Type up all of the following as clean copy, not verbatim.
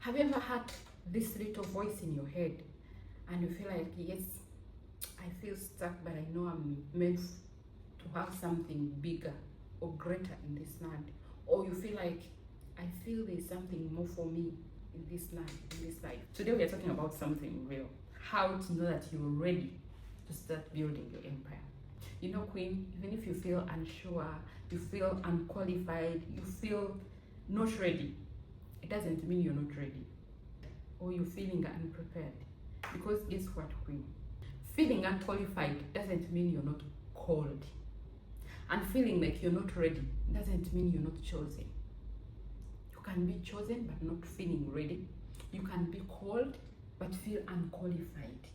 Have you ever had this little voice in your head and you feel like, yes, I feel stuck, but I know I'm meant to have something bigger or greater in this land? Or you feel like, I feel there's something more for me in this land, in this life. Today we are talking about something real. How to know that you're ready to start building your empire. You know, Queen, even if you feel unsure, you feel unqualified, you feel not ready, it doesn't mean you're not ready or you're feeling unprepared. Because guess what, Queen? Feeling unqualified doesn't mean you're not called. And feeling like you're not ready doesn't mean you're not chosen. You can be chosen but not feeling ready. You can be called but feel unqualified.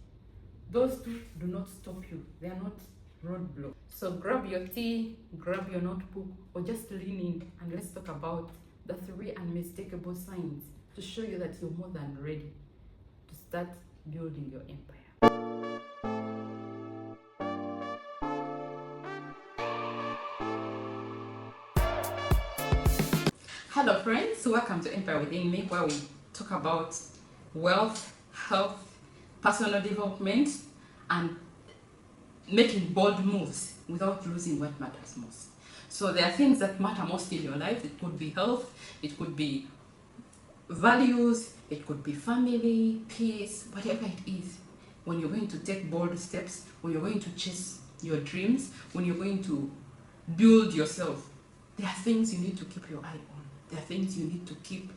Those two do not stop you. They are not roadblocks. So grab your tea, grab your notebook, or just lean in and let's talk about the 3 unmistakable signs to show you that you're more than ready to start building your empire. Hello friends, welcome to Empire Within Me, where we talk about wealth, health, personal development, and making bold moves without losing what matters most. So there are things that matter most in your life. It could be health, it could be values, it could be family, peace, whatever it is. When you're going to take bold steps, when you're going to chase your dreams, when you're going to build yourself, there are things you need to keep your eye on. There are things you need to keep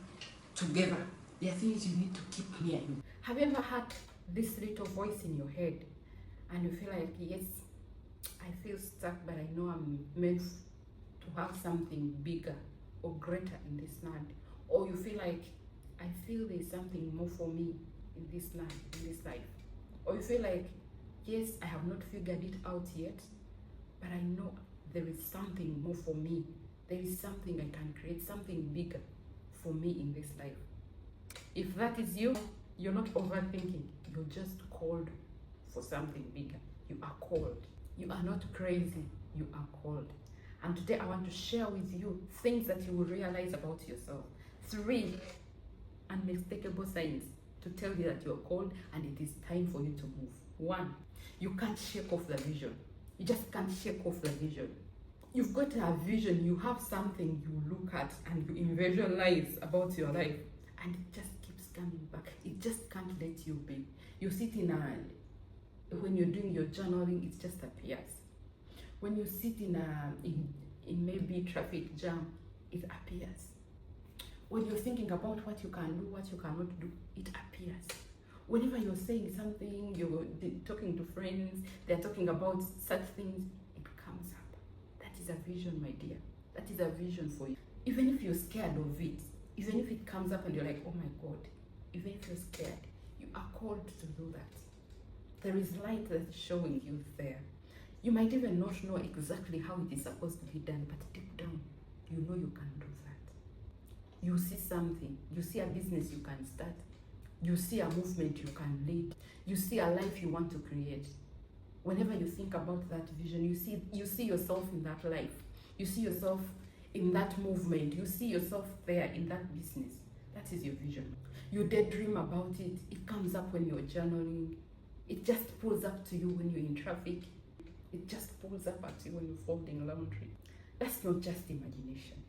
together. There are things you need to keep near you. Have you ever had this little voice in your head and you feel like, yes, I feel stuck, but I know I'm meant to have something bigger or greater in this land? Or you feel like, I feel there's something more for me in this land, in this life? Or you feel like, yes, I have not figured it out yet, but I know there is something more for me. There is something I can create, something bigger for me in this life. If that is you, you're not overthinking. You're just called for something bigger. You are called. You are not crazy. You are called. And today I want to share with you things that you will realize about yourself. 3 unmistakable signs to tell you that you're called and it is time for you to move. 1, you can't shake off the vision. You just can't shake off the vision. You've got a vision, you have something you look at and you visualize about your life, and it just keeps coming back. It just can't let you be. You sit when you're doing your journaling, it just appears. When you sit in maybe traffic jam, it appears. When you're thinking about what you can do, what you cannot do, it appears. Whenever you're saying something, you're talking to friends, they're talking about such things, it comes up. That is a vision, my dear. That is a vision for you. Even if you're scared of it, even if it comes up and you're like, oh my God, even if you're scared, you are called to do that. There is light that's showing you there. You might even not know exactly how it is supposed to be done, but deep down, you know you can do that. You see something, you see a business you can start, you see a movement you can lead, you see a life you want to create. Whenever you think about that vision, you see yourself in that life, you see yourself in that movement, you see yourself there in that business. That is your vision. You daydream about it, it comes up when you're journaling, it just pulls up to you when you're in traffic, it just pulls up at you when you're folding laundry. That's not just imagination.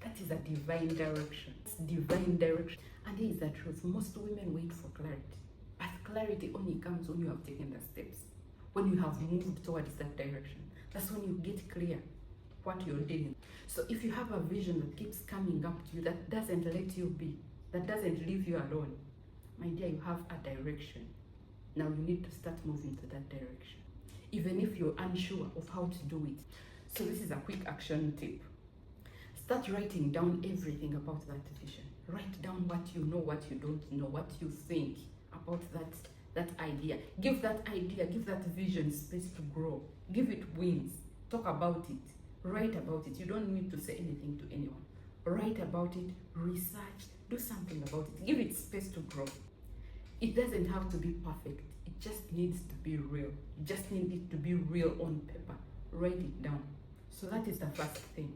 That is a divine direction. It's divine direction. And here is the truth. Most women wait for clarity. But clarity only comes when you have taken the steps. When you have moved towards that direction. That's when you get clear what you're doing. So if you have a vision that keeps coming up to you, that doesn't let you be, that doesn't leave you alone, my dear, you have a direction. Now you need to start moving to that direction. Even if you're unsure of how to do it. So this is a quick action tip. Start writing down everything about that vision. Write down what you know, what you don't know, what you think about that idea. Give that idea, give that vision space to grow. Give it wings. Talk about it. Write about it. You don't need to say anything to anyone. Write about it, research, do something about it. Give it space to grow. It doesn't have to be perfect. It just needs to be real. You just need it to be real on paper. Write it down. So that is the first thing.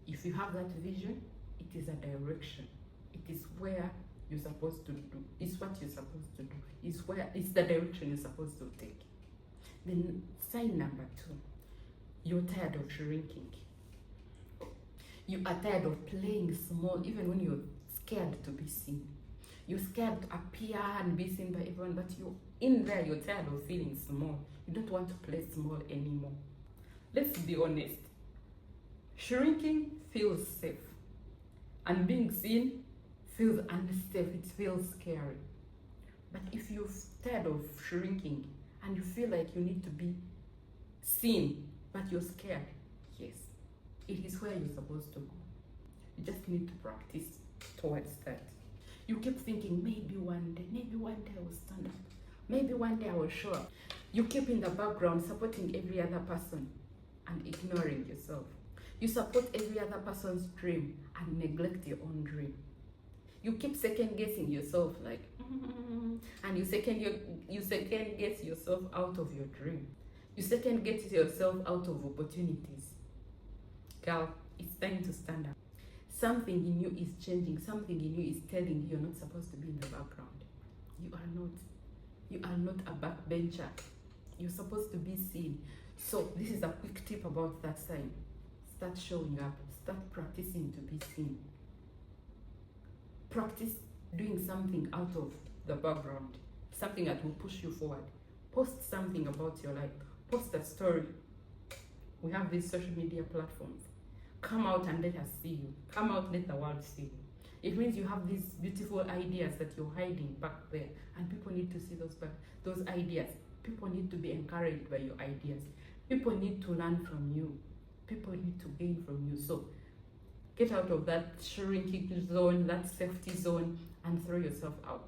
If you have that vision, it is a direction. It is where you're supposed to do. It's what you're supposed to do. It's the direction you're supposed to take. Then sign number 2, you're tired of shrinking. You are tired of playing small, even when you're scared to be seen. You're scared to appear and be seen by everyone, but you're in there, you're tired of feeling small. You don't want to play small anymore. Let's be honest. Shrinking feels safe, and being seen feels unsafe. It feels scary. But if you're tired of shrinking and you feel like you need to be seen, but you're scared, yes, it is where you're supposed to go. You just need to practice towards that. You keep thinking, maybe one day I will stand up. Maybe one day I will show up. You keep in the background supporting every other person and ignoring yourself. You support every other person's dream and neglect your own dream. You keep second guessing yourself, like, and you second guess yourself out of your dream. You second guess yourself out of opportunities. Girl, it's time to stand up. Something in you is changing. Something in you is telling you you're not supposed to be in the background. You are not. You are not a backbencher. You're supposed to be seen. So this is a quick tip about that sign. Start showing up. Start practicing to be seen. Practice doing something out of the background. Something that will push you forward. Post something about your life. Post a story. We have these social media platforms. Come out and let us see you. Come out, let the world see you. It means you have these beautiful ideas that you're hiding back there, and people need to see those ideas. People need to be encouraged by your ideas. People need to learn from you. People need to gain from you. So get out of that shrinking zone, that safety zone, and throw yourself out.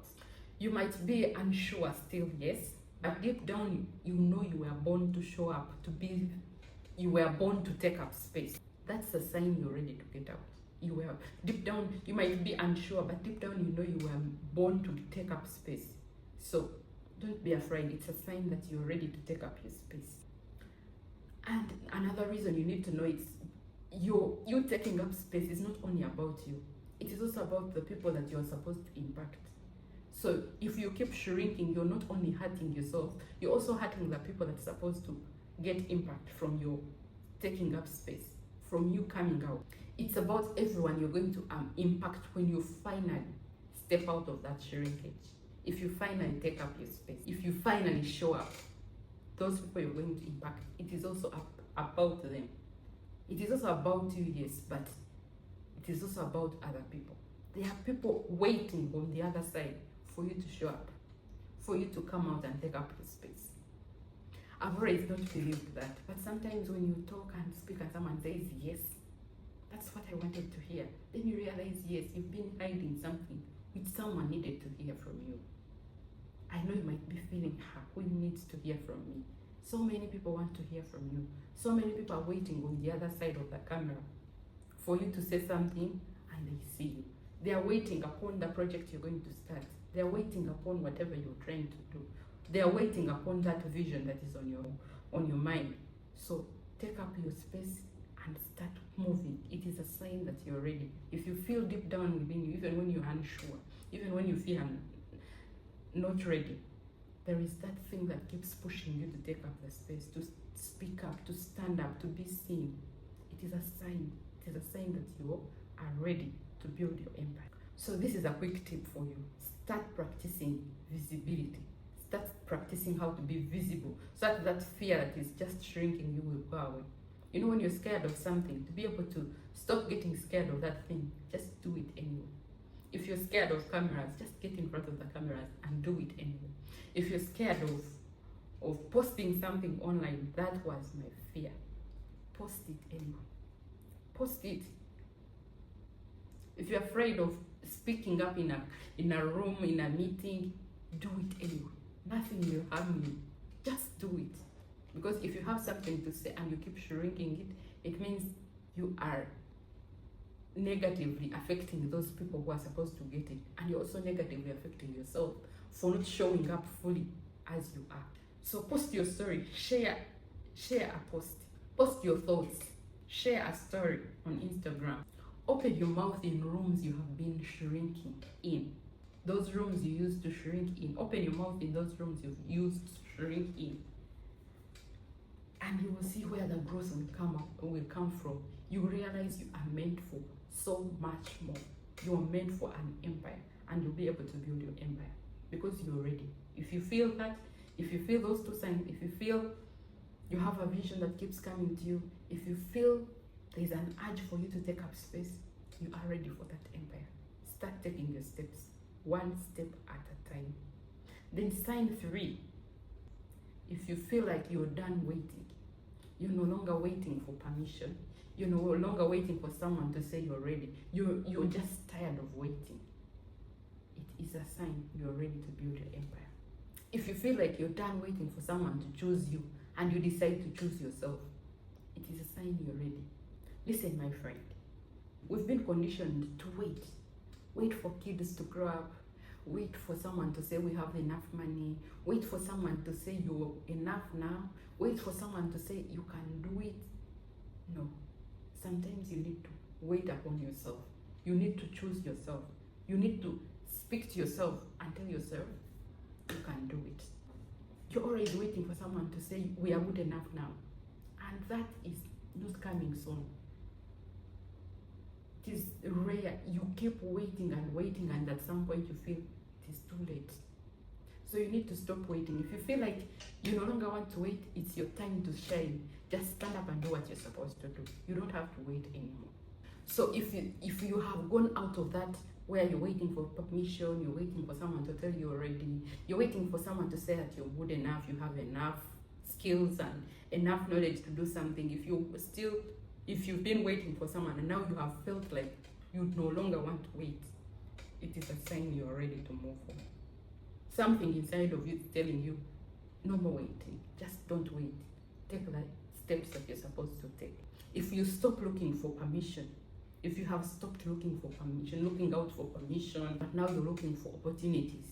You might be unsure still, yes, but deep down you know you were born to show up, you were born to take up space. That's a sign you're ready to get out. You were deep down, you might be unsure, but deep down you know you were born to take up space. So don't be afraid. It's a sign that you're ready to take up your space. And another reason you need to know it's you taking up space is not only about you. It is also about the people that you're supposed to impact. So if you keep shrinking, you're not only hurting yourself, you're also hurting the people that are supposed to get impact from your taking up space, from you coming out. It's about everyone you're going to impact when you finally step out of that shrinkage. If you finally take up your space, if you finally show up, those people you're going to impact, it is also about them. It is also about you, yes, but it is also about other people. There are people waiting on the other side for you to show up, for you to come out and take up your space. I've always not believed that, but sometimes when you talk and speak and someone says yes, that's what I wanted to hear, then you realize, yes, you've been hiding something which someone needed to hear from you. I know you might be feeling, who needs to hear from me? So many people want to hear from you. So many people are waiting on the other side of the camera for you to say something, and they see you. They are waiting upon the project you're going to start. They are waiting upon whatever you're trying to do. They are waiting upon that vision that is on your mind. So take up your space and start moving. It is a sign that you're ready. If you feel deep down within you, even when you're unsure, even when you feel not ready, there is that thing that keeps pushing you to take up the space, to speak up, to stand up, to be seen. It is a sign. It is a sign that you are ready to build your empire. So this is a quick tip for you. Start practicing visibility. Start practicing how to be visible, so that fear that is just shrinking you will go away. You know, when you're scared of something, to be able to stop getting scared of that thing, just do it anyway. If you're scared of cameras, just get in front of the cameras and do it anyway. If you're scared of posting something online, that was my fear. Post it anyway. Post it. If you're afraid of speaking up in a room, in a meeting, do it anyway. Nothing will harm you. Just do it. Because if you have something to say and you keep shrinking it, it means you are negatively affecting those people who are supposed to get it. And you're also negatively affecting yourself for not showing up fully as you are. So post your story. Share a post. Post your thoughts. Share a story on Instagram. Open your mouth in rooms you have been shrinking in. Those rooms you used to shrink in. Open your mouth in those rooms you've used to shrink in. And you will see where the growth will come from. You realize you are meant for so much more. You are meant for an empire, and you'll be able to build your empire because you're ready. If you feel that, if you feel those two signs, if you feel you have a vision that keeps coming to you, if you feel there's an urge for you to take up space, you are ready for that empire. Start taking your steps, one step at a time. Then sign 3. If you feel like you're done waiting, you're no longer waiting for permission, you're no longer waiting for someone to say you're ready, you're just tired of waiting, it is a sign you're ready to build your empire. If you feel like you're done waiting for someone to choose you and you decide to choose yourself, it is a sign you're ready. Listen, my friend, we've been conditioned to wait for kids to grow up, wait for someone to say we have enough money, wait for someone to say you're enough now, wait for someone to say you can do it. No, sometimes you need to wait upon yourself. You need to choose yourself. You need to speak to yourself and tell yourself you can do it. You're always waiting for someone to say we are good enough now, and that is not coming soon. It is rare. You keep waiting, and at some point you feel it is too late. So you need to stop waiting. If you feel like you no longer want to wait, it's your time to shine. Just stand up and do what you're supposed to do. You don't have to wait anymore. So if you have gone out of that, where you're waiting for permission, you're waiting for someone to tell you you're ready, you're waiting for someone to say that you're good enough, you have enough skills and enough knowledge to do something, if you've been waiting for someone and now you have felt like you no longer want to wait, it is a sign you're ready to move on. Something inside of you is telling you, no more waiting, just don't wait. Take the steps that you're supposed to take. If you stop looking for permission, if you have stopped looking for permission, looking out for permission, but now you're looking for opportunities.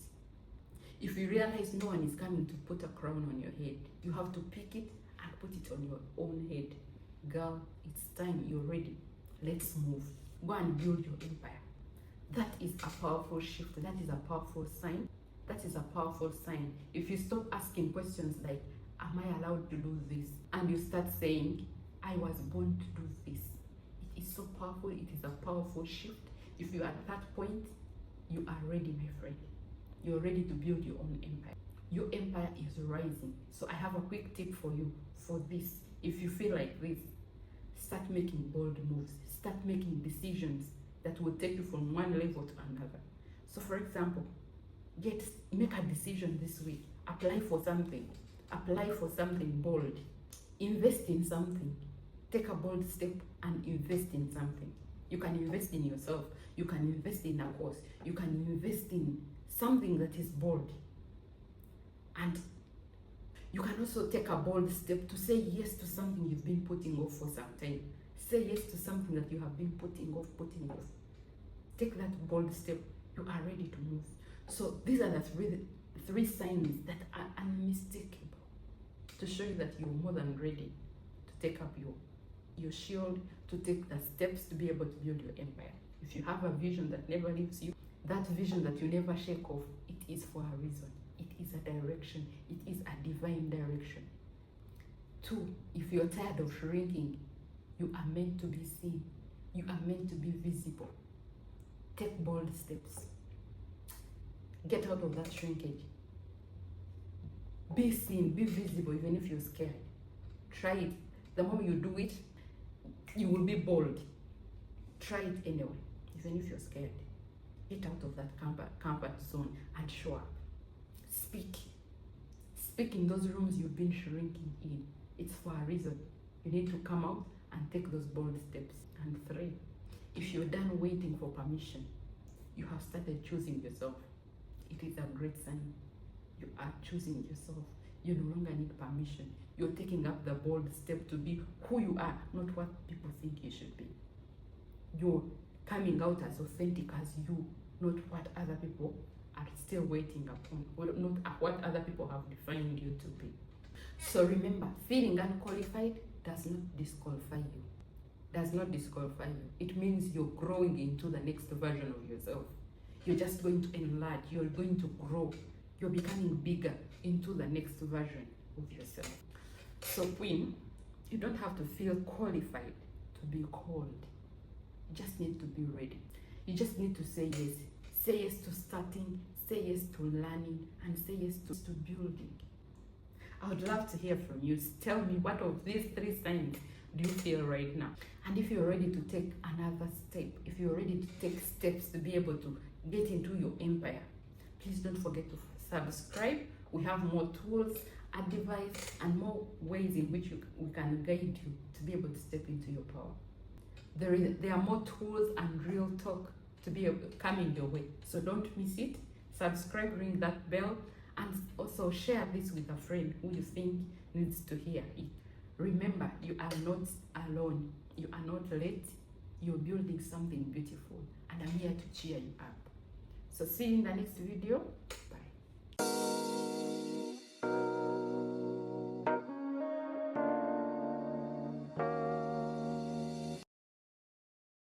If you realize no one is coming to put a crown on your head, you have to pick it and put it on your own head. Girl, it's time, you're ready. Let's move. Go and build your empire. That is a powerful shift. That is a powerful sign. That is a powerful sign. If you stop asking questions like, am I allowed to do this? And you start saying, I was born to do this. It is so powerful. It is a powerful shift. If you are at that point, you are ready, my friend. You're ready to build your own empire. Your empire is rising. So I have a quick tip for you for this. If you feel like this, start making bold moves. Start making decisions that will take you from one level to another. So for example, make a decision this week. Apply for something. Apply for something bold. Invest in something. Take a bold step and invest in something. You can invest in yourself. You can invest in a course. You can invest in something that is bold. And you can also take a bold step to say yes to something you've been putting off for some time. Say yes to something that you have been putting off. Take that bold step. You are ready to move. So these are the three signs that are unmistakable to show you that you're more than ready to take up your shield, to take the steps to be able to build your empire. If you have a vision that never leaves you, that vision that you never shake off, it is for a reason. It is a direction. It is a divine direction. 2, if you're tired of shrinking, you are meant to be seen. You are meant to be visible. Take bold steps. Get out of that shrinkage. Be seen, be visible, even if you're scared. Try it. The moment you do it, you will be bold. Try it anyway, even if you're scared. Get out of that comfort zone and show up. Speak. Speak in those rooms you've been shrinking in. It's for a reason. You need to come out and take those bold steps. And 3, if you're done waiting for permission, you have started choosing yourself. It is a great sign. You are choosing yourself. You no longer need permission. You're taking up the bold step to be who you are, not what people think you should be. You're coming out as authentic as you, not what other people are still waiting upon, or not what other people have defined you to be. So remember, feeling unqualified does not disqualify you. Does not disqualify you. It means you're growing into the next version of yourself. You're just going to enlarge, you're going to grow, you're becoming bigger into the next version of yourself. So Queen, you don't have to feel qualified to be called. You just need to be ready. You just need to say yes. Say yes to starting, say yes to learning, and say yes to building. I would love to hear from you. Tell me, what of these 3 signs do you feel right now? And if you're ready to take another step, if you're ready to take steps to be able to get into your empire, please don't forget to subscribe. We have more tools, advice, and more ways in which we can guide you to be able to step into your power. There are more tools and real talk to be coming your way. So don't miss it. Subscribe, ring that bell, and also share this with a friend who you think needs to hear it. Remember, you are not alone. You are not late. You're building something beautiful, and I'm here to cheer you up. So see you in the next video.